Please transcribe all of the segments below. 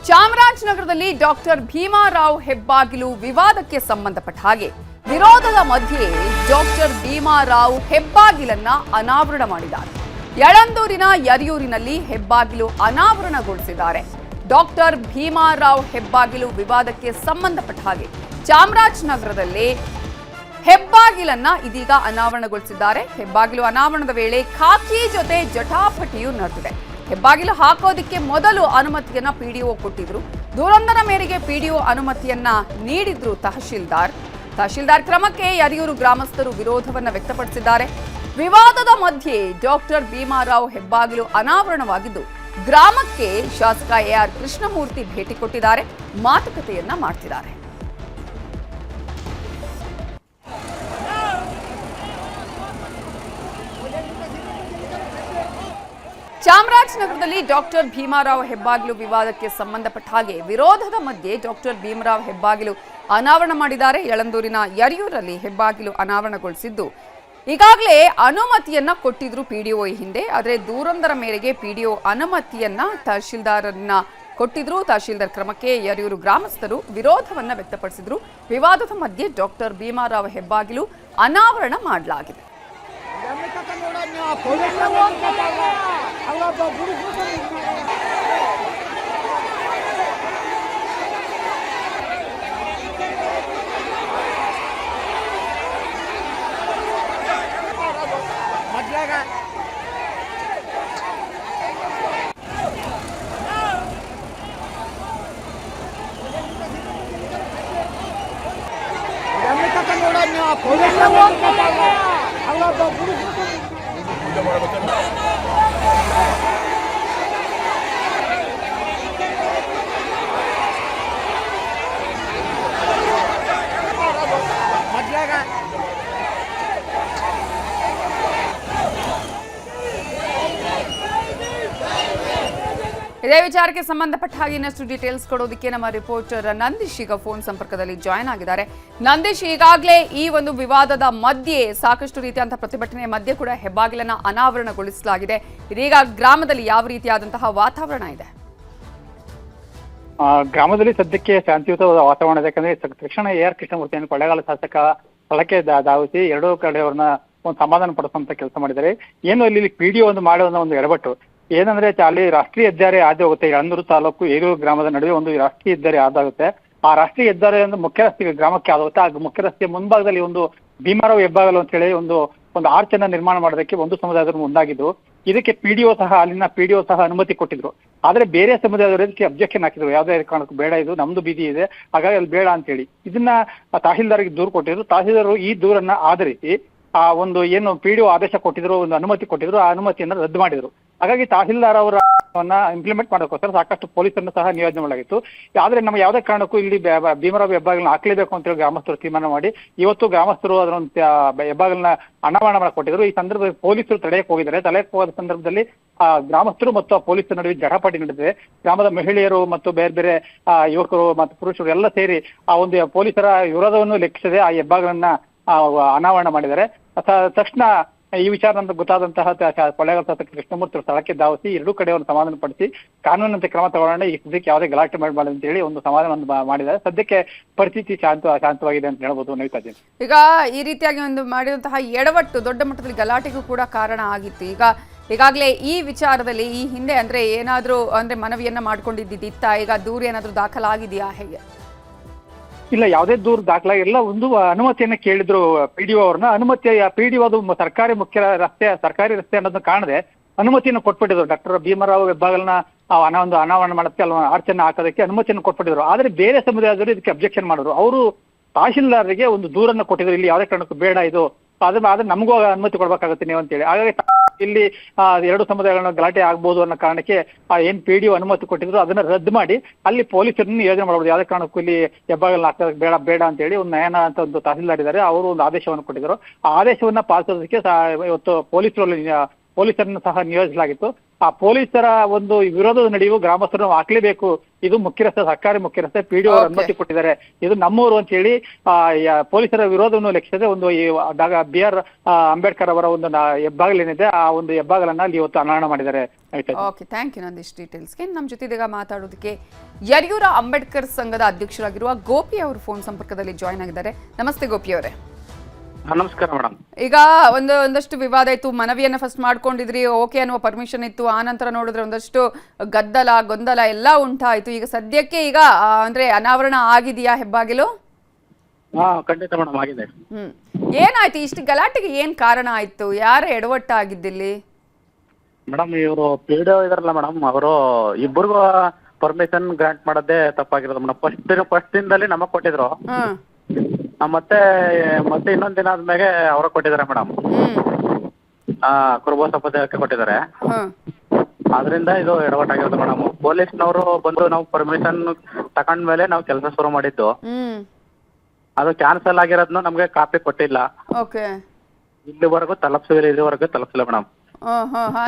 ಚಾಮರಾಜನಗರದಲ್ಲಿ ಡಾಕ್ಟರ್ ಭೀಮಾರಾವ್ ಹೆಬ್ಬಾಗಿಲು ವಿವಾದಕ್ಕೆ ಸಂಬಂಧಪಟ್ಟ ಹಾಗೆ ವಿರೋಧದ ಮಧ್ಯೆ ಡಾಕ್ಟರ್ ಭೀಮಾರಾವ್ ಹೆಬ್ಬಾಗಿಲನ್ನ ಅನಾವರಣ ಮಾಡಿದ್ದಾರೆ. ಯಳಂದೂರಿನ ಯರಿಯೂರಿನಲ್ಲಿ ಹೆಬ್ಬಾಗಿಲು ಅನಾವರಣಗೊಳಿಸಿದ್ದಾರೆ. ಡಾಕ್ಟರ್ ಭೀಮಾರಾವ್ ಹೆಬ್ಬಾಗಿಲು ವಿವಾದಕ್ಕೆ ಸಂಬಂಧಪಟ್ಟ ಹಾಗೆ ಚಾಮರಾಜನಗರದಲ್ಲಿ ಹೆಬ್ಬಾಗಿಲನ್ನ ಇದೀಗ ಅನಾವರಣಗೊಳಿಸಿದ್ದಾರೆ. ಹೆಬ್ಬಾಗಿಲು ಅನಾವರಣದ ವೇಳೆ ಖಾಕಿ ಜೊತೆ ಜಟಾಪಟಿಯು ನಡೆದಿದೆ. ಹೆಬ್ಬಾಗಿಲು ಹಾಕೋದಕ್ಕೆ ಮೊದಲು ಅನುಮತಿಯನ್ನ ಪಿಡಿಒ ಕೊಟ್ಟಿದ್ರು. ದೂರೊಂದರ ಮೇರೆಗೆ ಪಿಡಿಒ ಅನುಮತಿಯನ್ನ ನೀಡಿದ್ರು ತಹಶೀಲ್ದಾರ್ ಕ್ರಮಕ್ಕೆ ಯರಿಯೂರು ಗ್ರಾಮಸ್ಥರು ವಿರೋಧವನ್ನ ವ್ಯಕ್ತಪಡಿಸಿದ್ದಾರೆ. ವಿವಾದದ ಮಧ್ಯೆ ಡಾಕ್ಟರ್ ಭೀಮಾರಾವ್ ಹೆಬ್ಬಾಗಿಲು ಅನಾವರಣವಾಗಿದ್ದು ಗ್ರಾಮಕ್ಕೆ ಶಾಸಕ ಎಆರ್ ಕೃಷ್ಣಮೂರ್ತಿ ಭೇಟಿ ಕೊಟ್ಟಿದ್ದಾರೆ, ಮಾತುಕತೆಯನ್ನ ಮಾಡ್ತಿದ್ದಾರೆ. ಚಾಮರಾಜನಗರದಲ್ಲಿ ಡಾಕ್ಟರ್ ಭೀಮಾರಾವ್ ಹೆಬ್ಬಾಗಿಲು ವಿವಾದಕ್ಕೆ ಸಂಬಂಧಪಟ್ಟ ಹಾಗೆ ವಿರೋಧದ ಮಧ್ಯೆ ಡಾಕ್ಟರ್ ಭೀಮರಾವ್ ಹೆಬ್ಬಾಗಿಲು ಅನಾವರಣ ಮಾಡಿದ್ದಾರೆ. ಯಳಂದೂರಿನ ಯರಿಯೂರಲ್ಲಿ ಹೆಬ್ಬಾಗಿಲು ಅನಾವರಣಗೊಳಿಸಿದ್ದು ಈಗಾಗಲೇ ಅನುಮತಿಯನ್ನ ಕೊಟ್ಟಿದ್ರು ಪಿಡಿಒ ಹಿಂದೆ. ಆದರೆ ದೂರೊಂದರ ಮೇರೆಗೆ ಪಿಡಿಒ ಅನುಮತಿಯನ್ನ ತಹಶೀಲ್ದಾರನ್ನ ಕೊಟ್ಟಿದ್ರು. ತಹಶೀಲ್ದಾರ್ ಕ್ರಮಕ್ಕೆ ಯರಿಯೂರು ಗ್ರಾಮಸ್ಥರು ವಿರೋಧವನ್ನ ವ್ಯಕ್ತಪಡಿಸಿದ್ರು. ವಿವಾದದ ಮಧ್ಯೆ ಡಾಕ್ಟರ್ ಭೀಮಾರಾವ್ ಹೆಬ್ಬಾಗಿಲು ಅನಾವರಣ ಮಾಡಲಾಗಿದೆ. ಇದೇ ವಿಚಾರಕ್ಕೆ ಸಂಬಂಧಪಟ್ಟ ಹಾಗೆ ಇನ್ನಷ್ಟು ಡೀಟೇಲ್ಸ್ ಕೊಡೋದಕ್ಕೆ ನಮ್ಮ ರಿಪೋರ್ಟರ್ ನಂದೀಶ್ ಈಗ ಫೋನ್ ಸಂಪರ್ಕದಲ್ಲಿ ಜಾಯ್ನ್ ಆಗಿದ್ದಾರೆ. ನಂದೀಶ್, ಈಗಾಗಲೇ ಈ ಒಂದು ವಿವಾದದ ಮಧ್ಯೆ ಸಾಕಷ್ಟು ರೀತಿಯಾದಂತಹ ಪ್ರತಿಭಟನೆ ಮಧ್ಯೆ ಕೂಡ ಹೆಬ್ಬಾಗಿಲನ್ನ ಅನಾವರಣಗೊಳಿಸಲಾಗಿದೆ. ಇದೀಗ ಗ್ರಾಮದಲ್ಲಿ ಯಾವ ರೀತಿಯಾದಂತಹ ವಾತಾವರಣ ಇದೆ? ಗ್ರಾಮದಲ್ಲಿ ಸದ್ಯಕ್ಕೆ ಶಾಂತಿಯುತವಾದ ವಾತಾವರಣ ಇದೆ. ಯಾಕಂದ್ರೆ ತಕ್ಷಣ ಎಆರ್ ಕೃಷ್ಣಮೂರ್ತಿ ಕೊಳ್ಳೇಗಾಲ ಶಾಸಕ ಸ್ಥಳಕ್ಕೆ ಧಾವಿಸಿ ಎರಡೂ ಕಡೆಯವ್ರನ್ನ ಒಂದು ಸಮಾಧಾನ ಪಡಿಸುವಂತ ಕೆಲಸ ಮಾಡಿದ್ದಾರೆ. ಏನು ಇಲ್ಲಿ ಪಿಡಿಒ ಒಂದು ಮಾಡೋ ಒಂದು ಎಡವಟ್ಟು ಏನಂದ್ರೆ ಅಲ್ಲಿ ರಾಷ್ಟ್ರೀಯ ಹೆದ್ದಾರಿ ಹಾದು ಹೋಗುತ್ತೆ. ಯಳಂದೂರು ತಾಲೂಕು ಯರಿಯೂರು ಗ್ರಾಮದ ನಡುವೆ ಒಂದು ರಾಷ್ಟ್ರೀಯ ಹೆದ್ದಾರಿ ಹಾದಾಗುತ್ತೆ. ಆ ರಾಷ್ಟ್ರೀಯ ಹೆದ್ದಾರಿ ಒಂದು ಮುಖ್ಯ ರಸ್ತೆ ಗ್ರಾಮಕ್ಕೆ ಆಗುತ್ತೆ. ಆ ಮುಖ್ಯ ರಸ್ತೆಯ ಮುಂಭಾಗದಲ್ಲಿ ಒಂದು ಭೀಮಾರಾವ್ ಹೆಬ್ಬಾಗಿಲು ಅಂತ ಹೇಳಿ ಒಂದು ಆರ್ಚ್ ಅನ್ನ ನಿರ್ಮಾಣ ಮಾಡೋದಕ್ಕೆ ಒಂದು ಸಮುದಾಯದವರು ಮುಂದಾಗಿದ್ದು, ಇದಕ್ಕೆ ಅಲ್ಲಿನ ಪಿಡಿಒ ಸಹ ಅನುಮತಿ ಕೊಟ್ಟಿದ್ರು. ಆದ್ರೆ ಬೇರೆ ಸಮುದಾಯದವರು ಇದಕ್ಕೆ ಅಬ್ಜೆಕ್ಷನ್ ಹಾಕಿದ್ರು. ಯಾವುದೇ ಕಾರಣಕ್ಕೂ ಬೇಡ, ಇದು ನಮ್ದು ಬೀದಿ ಇದೆ, ಹಾಗಾಗಿ ಅಲ್ಲಿ ಬೇಡ ಅಂತ ಹೇಳಿ ಇದನ್ನ ತಹಶೀಲ್ದಾರ್ಗೆ ದೂರು ಕೊಟ್ಟಿದ್ರು. ತಹಶೀಲ್ದಾರ್ ಈ ದೂರನ್ನ ಆಧರಿಸಿ ಆ ಒಂದು ಏನು ಪಿಡಿಒ ಆದೇಶ ಕೊಟ್ಟಿದ್ರು, ಒಂದು ಅನುಮತಿ ಕೊಟ್ಟಿದ್ರು, ಆ ಅನುಮತಿಯನ್ನ ರದ್ದು ಮಾಡಿದ್ರು. ಹಾಗಾಗಿ ತಹಶೀಲ್ದಾರ್ ಅವರನ್ನ ಇಂಪ್ಲಿಮೆಂಟ್ ಮಾಡೋಕ್ಕೋಸ್ಕರ ಸಾಕಷ್ಟು ಪೊಲೀಸರನ್ನು ಸಹ ನಿಯೋಜನೆ ಮಾಡಲಾಗಿತ್ತು. ಆದ್ರೆ ನಮ್ಮ ಯಾವುದೇ ಕಾರಣಕ್ಕೂ ಇಲ್ಲಿ ಭೀಮರಾವ್ ಹೆಬ್ಬಾಗಿಲನ್ನ ಹಾಕ್ಲೇಬೇಕು ಅಂತ ಹೇಳಿ ಗ್ರಾಮಸ್ಥರು ತೀರ್ಮಾನ ಮಾಡಿ ಇವತ್ತು ಗ್ರಾಮಸ್ಥರು ಅದರ ಹೆಬ್ಬಾಗಿಲನ್ನ ಅನಾವರಣ ಮಾಡಿಕೊಟ್ಟಿದ್ರು. ಈ ಸಂದರ್ಭದಲ್ಲಿ ಪೊಲೀಸರು ತಡೆಯಕ್ಕೆ ಹೋಗಿದ್ದಾರೆ. ತಡೆಯಕ್ಕೆ ಹೋದ ಸಂದರ್ಭದಲ್ಲಿ ಗ್ರಾಮಸ್ಥರು ಮತ್ತು ಪೊಲೀಸರ ನಡುವೆ ಜಟಾಪಟಿ ನಡೆದಿದೆ. ಗ್ರಾಮದ ಮಹಿಳೆಯರು ಮತ್ತು ಬೇರೆ ಬೇರೆ ಯುವಕರು ಮತ್ತು ಪುರುಷರು ಎಲ್ಲ ಸೇರಿ ಆ ಒಂದು ಪೊಲೀಸರ ವಿರೋಧವನ್ನು ಲೆಕ್ಕಿಸದೆ ಆ ಹೆಬ್ಬಾಗಿಲನ್ನ ಅನಾವರಣ ಮಾಡಿದ್ದಾರೆ. ತಕ್ಷಣ ಈ ವಿಚಾರ ಗೊತ್ತಾದಂತಹ ಕೊಳ್ಳೇಗಾಲ ಶಾಸಕ ಕೃಷ್ಣಮೂರ್ತಿ ಸ್ಥಳಕ್ಕೆ ಧಾವಿಸಿ ಎರಡೂ ಕಡೆಯನ್ನು ಸಮಾಧಾನ ಪಡಿಸಿ ಕಾನೂನಿನಂತೆ ಕ್ರಮ ತಗೊಳ್ಳೋಣ, ಈ ಸದ್ಯಕ್ಕೆ ಯಾವುದೇ ಗಲಾಟೆ ಮಾಡಬಾರ್ದು ಅಂತ ಹೇಳಿ ಒಂದು ಸಮಾಧಾನ ಮಾಡಿದ್ದಾರೆ. ಸದ್ಯಕ್ಕೆ ಪರಿಸ್ಥಿತಿ ಶಾಂತವಾಗಿದೆ ಅಂತ ಹೇಳ್ಬೋದು. ನವಿತಾಜಿ, ಈಗ ಈ ರೀತಿಯಾಗಿ ಒಂದು ಮಾಡಿದಂತಹ ಎಡವಟ್ಟು ದೊಡ್ಡ ಮಟ್ಟದಲ್ಲಿ ಗಲಾಟೆಗೂ ಕೂಡ ಕಾರಣ ಆಗಿತ್ತು. ಈಗಾಗಲೇ ಈ ವಿಚಾರದಲ್ಲಿ ಈ ಹಿಂದೆ ಅಂದ್ರೆ ಏನಾದ್ರೂ ಅಂದ್ರೆ ಮನವಿಯನ್ನ ಮಾಡ್ಕೊಂಡಿದ್ದಿತ್ತ? ಈಗ ದೂರು ಏನಾದ್ರೂ ದಾಖಲಾಗಿದೆಯಾ? ಹೇಗೆ? ಇಲ್ಲ, ಯಾವುದೇ ದೂರು ದಾಖಲಾಗಿಲ್ಲ. ಒಂದು ಅನುಮತಿಯನ್ನ ಕೇಳಿದ್ರು ಪಿಡಿಒ ಅವ್ರನ್ನ. ಅನುಮತಿ ಪಿಡಿಒ ಅದು ಸರ್ಕಾರಿ ರಸ್ತೆ ಅನ್ನೋದನ್ನ ಕಾಣದೆ ಅನುಮತಿಯನ್ನು ಕೊಟ್ಬಿಟ್ಟಿದ್ರು. ಡಾಕ್ಟರ್ ಭೀಮರಾವ್ ಹೆಬ್ಬಾಗಿಲನ್ನ ಒಂದು ಅನಾವರಣ ಮಾಡೋದಕ್ಕೆ ಅಲ್ಲಿ ಆರ್ಚನ್ನ ಹಾಕೋದಕ್ಕೆ ಅನುಮತಿಯನ್ನು ಕೊಟ್ಬಿಟ್ಟಿದ್ರು. ಆದ್ರೆ ಬೇರೆ ಸಮುದಾಯದವರು ಇದಕ್ಕೆ ಅಬ್ಜೆಕ್ಷನ್ ಮಾಡಿದ್ರು. ಅವರು ತಹಶೀಲ್ದಾರ್ಗೆ ಒಂದು ದೂರನ್ನ ಕೊಟ್ಟಿದ್ರು, ಇಲ್ಲಿ ಯಾವುದೇ ಕಾರಣಕ್ಕೂ ಬೇಡ ಇದು, ಆದ್ರೆ ನಮಗೂ ಅನುಮತಿ ಕೊಡ್ಬೇಕಾಗುತ್ತೆ ನೀವು ಅಂತೇಳಿ. ಹಾಗಾಗಿ ಇಲ್ಲಿ ಎರಡು ಸಮುದಾಯಗಳನ್ನ ಗಲಾಟೆ ಆಗ್ಬೋದು ಅನ್ನೋ ಕಾರಣಕ್ಕೆ ಏನ್ ಪಿಡಿಒ ಅನುಮತಿ ಕೊಟ್ಟಿದ್ರು ಅದನ್ನ ರದ್ದು ಮಾಡಿ ಅಲ್ಲಿ ಪೊಲೀಸರನ್ನು ಯೋಜನೆ ಮಾಡಬಹುದು. ಯಾವುದೇ ಕಾರಣಕ್ಕೂ ಇಲ್ಲಿ ಹೆಬ್ಬಾಗಿಲನ್ನ ಹಾಕೋದಕ್ಕೆ ಬೇಡ ಅಂತ ಹೇಳಿ ಒಂದು ನಯನ ಅಂತ ಒಂದು ತಹಸೀಲ್ದಾರ್ ಇದ್ದಾರೆ, ಅವರು ಒಂದು ಆದೇಶವನ್ನು ಕೊಟ್ಟಿದ್ರು. ಆ ಆದೇಶವನ್ನ ಪಾಲಿಸೋದಕ್ಕೆ ಇವತ್ತು ಪೊಲೀಸರನ್ನು ಸಹ ನಿಯೋಜಿಸಲಾಗಿತ್ತು. ಆ ಪೊಲೀಸರ ಒಂದು ವಿರೋಧದ ನಡುವೆ ಗ್ರಾಮಸ್ಥರು ಹಾಕ್ಲೇಬೇಕು, ಇದು ಮುಖ್ಯ ರಸ್ತೆ, ಸರ್ಕಾರಿ ಮುಖ್ಯ ರಸ್ತೆ, ಪಿಡಿಒ ಅವರು ಅನುಮತಿ ಕೊಟ್ಟಿದ್ದಾರೆ, ಇದು ನಮ್ಮೂರು ಅಂತ ಹೇಳಿ ಪೊಲೀಸರ ವಿರೋಧವನ್ನು ಲೆಕ್ಕಿಸದೆ ಒಂದು BR ಅಂಬೇಡ್ಕರ್ ಅವರ ಒಂದು ಹೆಬ್ಬಾಗಿಲೇನಿದೆ ಆ ಒಂದು ಹೆಬ್ಬಾಗಲನ್ನ ಅಲ್ಲಿ ಇವತ್ತು ಅನಾವರಣ ಮಾಡಿದ್ದಾರೆ. ಓಕೆ, ಥ್ಯಾಂಕ್ ಯು ನಂದೀಶ್ ಡೀಟೇಲ್ಸ್ಗೆ. ನಮ್ಮ ಜೊತೆ ಇದೀಗ ಮಾತಾಡೋದಕ್ಕೆ ಯಡಿಯೂರ ಅಂಬೇಡ್ಕರ್ ಸಂಘದ ಅಧ್ಯಕ್ಷರಾಗಿರುವ ಗೋಪಿ ಅವರು ಫೋನ್ ಸಂಪರ್ಕದಲ್ಲಿ ಜಾಯ್ನ್ ಆಗಿದ್ದಾರೆ. ನಮಸ್ತೆ ಗೋಪಿ ಅವರೇ. ನಮಸ್ಕಾರ ಮೇಡಮ್. ಈಗ ಒಂದಷ್ಟು ವಿವಾದ ಇತ್ತು, ಮನವಿಯನ್ನ ಫಸ್ಟ್ ಮಾಡ್ಕೊಂಡಿದ್ರಿ, ಓಕೆ ಅನ್ನುವ ಪರ್ಮಿಷನ್ ಇತ್ತು, ಆ ನಂತರ ನೋಡಿದ್ರೆ ಒಂದಷ್ಟು ಗೊಂದಲ ಎಲ್ಲ ಉಂಟಾಯ್ತು. ಈಗ ಸದ್ಯಕ್ಕೆ ಈಗ ಅಂದ್ರೆ ಅನಾವರಣ ಆಗಿದೆಯಾ ಹೆಬ್ಬಾಗಿಲು? ಖಂಡಿತ ಮೇಡಮ್ ಆಗಿದೆ. ಏನಾಯ್ತು ಇಷ್ಟು ಗಲಾಟೆಗೆ? ಏನ್ ಕಾರಣ ಆಯ್ತು? ಯಾರ ಎಡವಟ್ಟಾಗಿದ್ದಿಲ್ಲಿ? ಮೇಡಮ್ ಇವರು ಪಿಡಿಒ ಇದಾರಲ್ಲ ಮೇಡಮ್, ಅವರು ಇಬ್ಬರಿಗೂ ಪರ್ಮಿಷನ್ ಗ್ರಾಂಟ್ ಮಾಡೋದೇ ತಪ್ಪಾಗಿರೋದು ಮೇಡಮ್. ಫಸ್ಟ್ ದಿನದಲ್ಲಿ ನಮಗ್ ಕೊಟ್ಟಿದ್ರು, ಮತ್ತೆ ಇನ್ನೊಂದ್ ದಿನ ಆದ್ಮೇಲೆ ಅವ್ರ ಕೊಟ್ಟಿದ್ದಾರೆ ಮೇಡಮ್. ಕುರುಬ ಸಭಾಧ್ಯಕ್ಷಕ್ಕೆ ಕೊಟ್ಟಿದ್ದಾರೆ. ಆದ್ರಿಂದ ಇದು ಎಡವಟ್ಟಾಗಿರೋದು ಮೇಡಮ್. ಪೊಲೀಸ್ನವರು ಬಂದು ನಾವು ಪರ್ಮಿಷನ್ ತಕೊಂಡ್ಮೇಲೆ ನಾವು ಕೆಲಸ ಶುರು ಮಾಡಿದ್ದು, ಅದು ಕ್ಯಾನ್ಸಲ್ ಆಗಿರೋದ್ನು ನಮ್ಗೆ ಕಾಪಿ ಕೊಟ್ಟಿಲ್ಲ. ಇಲ್ಲಿವರೆಗೂ ತಲುಪಿಸಿಲ್ಲ ಮೇಡಮ್.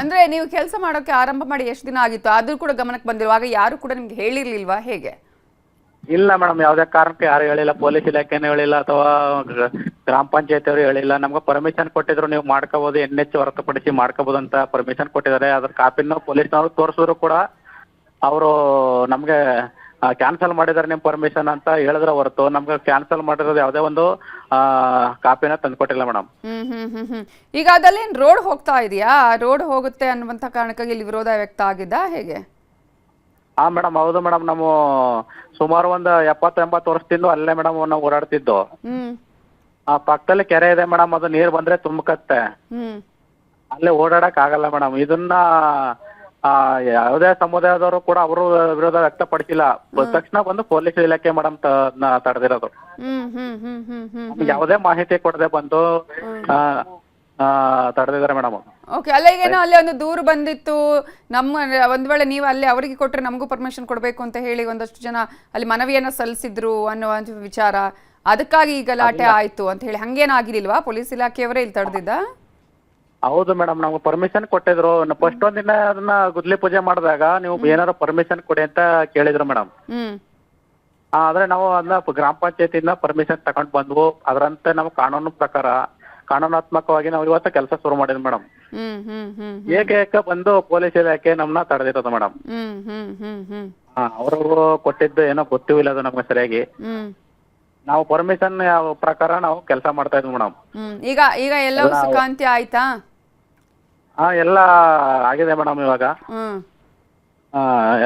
ಅಂದ್ರೆ ನೀವು ಕೆಲಸ ಮಾಡೋಕೆ ಆರಂಭ ಮಾಡಿ ಎಷ್ಟು ದಿನ ಆಗಿತ್ತು? ಅದು ಕೂಡ ಗಮನಕ್ಕೆ ಬಂದಿರುವಾಗ ಯಾರು ಕೂಡ ನಿಮ್ಗೆ ಹೇಳಿರ್ಲಿಲ್ವಾ ಹೇಗೆ? ಇಲ್ಲ ಮೇಡಮ್, ಯಾವುದೇ ಕಾರಣಕ್ಕೆ ಯಾರು ಹೇಳಿಲ್ಲ, ಪೊಲೀಸ್ ಇಲಾಖೆನೂ ಹೇಳಿಲ್ಲ ಅಥವಾ ಗ್ರಾಮ ಪಂಚಾಯತ್ ಅವರು ಹೇಳಿಲ್ಲ. ನಮ್ಗೆ ಪರ್ಮಿಷನ್ ಕೊಟ್ಟಿದ್ರು, ನೀವು ಮಾಡ್ಕೋಬಹುದು, NH ಹೊರತುಪಡಿಸಿ ಮಾಡ್ಕೋಬಹುದು ಅಂತ ಪರ್ಮಿಷನ್ ಕೊಟ್ಟಿದ್ದಾರೆ. ಅದ್ರ ಕಾಪಿನ ಪೊಲೀಸ್ನವರು ತೋರಿಸಿದ್ರು ಕೂಡ ಅವರು ನಮ್ಗೆ ಕ್ಯಾನ್ಸಲ್ ಮಾಡಿದ್ದಾರೆ ನಿಮ್ ಪರ್ಮಿಷನ್ ಅಂತ ಹೇಳಿದ್ರೆ ಹೊರತು ನಮ್ಗೆ ಕ್ಯಾನ್ಸಲ್ ಮಾಡಿರೋದು ಯಾವುದೇ ಒಂದು ಕಾಪಿನ ತಂದ್ಕೊಟ್ಟಿಲ್ಲ ಮೇಡಮ್. ಈಗ ಅದಲ್ಲೇನ್ ರೋಡ್ ಹೋಗ್ತಾ ಇದೆಯಾ? ರೋಡ್ ಹೋಗುತ್ತೆ ಅನ್ನುವಂತ ಕಾರಣಕ್ಕಾಗಿ ಇಲ್ಲಿ ವಿರೋಧ ವ್ಯಕ್ತ ಆಗಿದ್ದ ಹೇಗೆ? ಮೇಡಮ್ ಹೌದು ಮೇಡಮ್. ನಾವು ಸುಮಾರು ಒಂದು 70-80 ವರ್ಷದಿಂದ ಅಲ್ಲೇ ಮೇಡಮ್ ನಾವು ಓಡಾಡ್ತಿದ್ದು. ಆ ಪಕ್ಕದಲ್ಲಿ ಕೆರೆ ಇದೆ ಮೇಡಮ್, ಅದು ನೀರ್ ಬಂದ್ರೆ ತುಂಬಕತ್ತೆ, ಅಲ್ಲೇ ಓಡಾಡಕ್ ಆಗಲ್ಲ ಮೇಡಮ್. ಇದನ್ನ ಯಾವುದೇ ಸಮುದಾಯದವರು ಕೂಡ ಅವರು ವಿರೋಧ ವ್ಯಕ್ತಪಡಿಸಿಲ್ಲ. ತಕ್ಷಣ ಬಂದು ಪೊಲೀಸ್ ಇಲಾಖೆ ಮೇಡಮ್ ತಡೆದಿರೋದು. ಯಾವುದೇ ಮಾಹಿತಿ ಕೊಡದೆ ಬಂದು ತಡೆದಿದ್ದಾರೆ ಮೇಡಮ್. ಓಕೆ, ಅಲ್ಲ ಈಗೇನೋ ಅಲ್ಲಿ ಒಂದು ದೂರು ಬಂದಿತ್ತು, ನಮ್ಮ ಒಂದ್ ವೇಳೆ ನೀವು ಅಲ್ಲಿ ಅವರಿಗೆ ಕೊಟ್ರೆ ನಮಗೂ ಪರ್ಮಿಷನ್ ಕೊಡ್ಬೇಕು ಅಂತ ಹೇಳಿ ಒಂದಷ್ಟು ಜನ ಅಲ್ಲಿ ಮನವಿಯನ್ನ ಸಲ್ಲಿಸಿದ್ರು ಅನ್ನೋ ವಿಚಾರ, ಅದಕ್ಕಾಗಿ ಈ ಗಲಾಟೆ ಆಯ್ತು ಅಂತ ಹೇಳಿ ಹಂಗೇನಾಗಿರ್ಲಿಲ್ವಾ? ಪೊಲೀಸ್ ಇಲಾಖೆಯವರೇ ಇಲ್ಲಿ ತಡೆದಿದ್ದ? ಹೌದು ಮೇಡಮ್, ನಮ್ಗೆ ಪರ್ಮಿಷನ್ ಕೊಟ್ಟಿದ್ರು. ಫಸ್ಟ್ ಒಂದಿನ ಅದನ್ನ ಗುದ್ಲಿ ಪೂಜೆ ಮಾಡಿದಾಗ ನೀವು ಏನಾದ್ರು ಪರ್ಮಿಷನ್ ಕೊಡಿ ಅಂತ ಕೇಳಿದ್ರು ಮೇಡಮ್. ಆದ್ರೆ ನಾವು ಅದನ್ನ ಗ್ರಾಮ ಪಂಚಾಯತಿಂದ ಪರ್ಮಿಷನ್ ತಗೊಂಡ್ ಬಂದ್ವು. ಅದರಂತೆ ನಾವು ಕಾನೂನಾತ್ಮಕವಾಗಿ ನಾವು ಇವತ್ತು ಕೆಲಸ ಶುರು ಮಾಡಿದ್ವಿ ಮೇಡಮ್. ಏಕ ಬಂದು ಪೊಲೀಸ್ ಇಲಾಖೆ ನಮ್ನ ತಡೆದಿರೋದು ಮೇಡಮ್. ಅವರು ಕೊಟ್ಟಿದ್ದು ಏನೋ ಗೊತ್ತಿಲ್ಲ ಅದು ನಮ್ಗೆ ಸರಿಯಾಗಿ. ನಾವು ಪರ್ಮಿಷನ್ ಪ್ರಕಾರ ನಾವು ಕೆಲಸ ಮಾಡ್ತಾ ಇದ್ವಿ ಮೇಡಮ್. ಈಗ ಎಲ್ಲವೂ ಸುಖಾಂತ್ಯ ಆಯ್ತಾ? ಎಲ್ಲ ಆಗಿದೆ ಮೇಡಮ್. ಇವಾಗ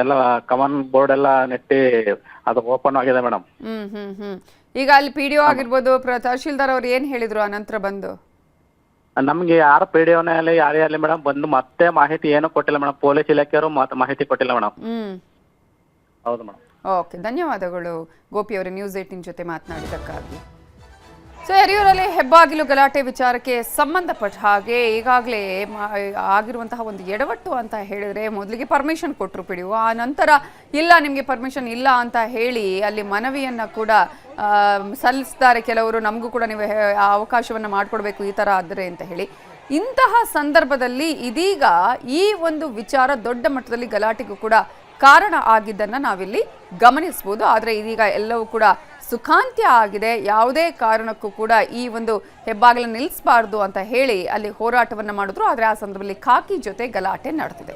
ಎಲ್ಲ ಕಮನ್ ಬೋರ್ಡ್ ಎಲ್ಲ ನೆಟ್ಟಿ ಅದು ಓಪನ್ ಆಗಿದೆ ಮೇಡಮ್. ಈಗ ಅಲ್ಲಿ PDO ಆಗಿರ್ಬೋದು, ತಹಶೀಲ್ದಾರ್ ಅವ್ರು ಏನ್ ಹೇಳಿದ್ರು ಆ ನಂತರ ಬಂದು? ನಮ್ಗೆ ಯಾರು PDOನೇ ಅಲ್ಲಿ ಯಾರೇ ಅಲ್ಲಿ ಮೇಡಮ್ ಬಂದು ಮತ್ತೆ ಮಾಹಿತಿ ಏನು ಕೊಟ್ಟಿಲ್ಲ ಮೇಡಮ್. ಪೊಲೀಸ್ ಇಲಾಖೆಯವರು ಮಾಹಿತಿ ಕೊಟ್ಟಿಲ್ಲ ಮೇಡಮ್. ಹೌದು ಮೇಡಮ್. ಓಕೆ, ಧನ್ಯವಾದಗಳು ಗೋಪಿ ಅವರೇ ನ್ಯೂಸ್ 18 ಜೊತೆ ಮಾತನಾಡಿದ್ದಕ್ಕಾಗಿ. ಸೊ ಯಡಿಯೂರಲ್ಲಿ ಹೆಬ್ಬಾಗಿಲು ಗಲಾಟೆ ವಿಚಾರಕ್ಕೆ ಸಂಬಂಧಪಟ್ಟ ಹಾಗೆ ಈಗಾಗಲೇ ಆಗಿರುವಂತಹ ಒಂದು ಎಡವಟ್ಟು ಅಂತ ಹೇಳಿದ್ರೆ, ಮೊದಲಿಗೆ ಪರ್ಮಿಷನ್ ಕೊಟ್ಟರು PDO, ಆ ನಂತರ ಇಲ್ಲ ನಿಮಗೆ ಪರ್ಮಿಷನ್ ಇಲ್ಲ ಅಂತ ಹೇಳಿ ಅಲ್ಲಿ ಮನವಿಯನ್ನು ಕೂಡ ಸಲ್ಲಿಸ್ತಾರೆ ಕೆಲವರು, ನಮಗೂ ಕೂಡ ನೀವು ಅವಕಾಶವನ್ನು ಮಾಡಿಕೊಡ್ಬೇಕು ಈ ಥರ ಆದರೆ ಅಂತ ಹೇಳಿ. ಇಂತಹ ಸಂದರ್ಭದಲ್ಲಿ ಇದೀಗ ಈ ಒಂದು ವಿಚಾರ ದೊಡ್ಡ ಮಟ್ಟದಲ್ಲಿ ಗಲಾಟೆಗೂ ಕೂಡ ಕಾರಣ ಆಗಿದ್ದನ್ನು ನಾವಿಲ್ಲಿ ಗಮನಿಸ್ಬೋದು. ಆದರೆ ಇದೀಗ ಎಲ್ಲವೂ ಕೂಡ ಸುಖಾಂತ್ಯ ಆಗಿದೆ. ಯಾವುದೇ ಕಾರಣಕ್ಕೂ ಕೂಡ ಈ ಒಂದು ಹೆಬ್ಬಾಗಿಲನ್ನು ನಿಲ್ಲಿಸಬಾರ್ದು ಅಂತ ಹೇಳಿ ಅಲ್ಲಿ ಹೋರಾಟವನ್ನು ಮಾಡಿದ್ರು. ಆದರೆ ಆ ಸಂದರ್ಭದಲ್ಲಿ ಖಾಕಿ ಜೊತೆ ಗಲಾಟೆ ನಡೆದಿದೆ.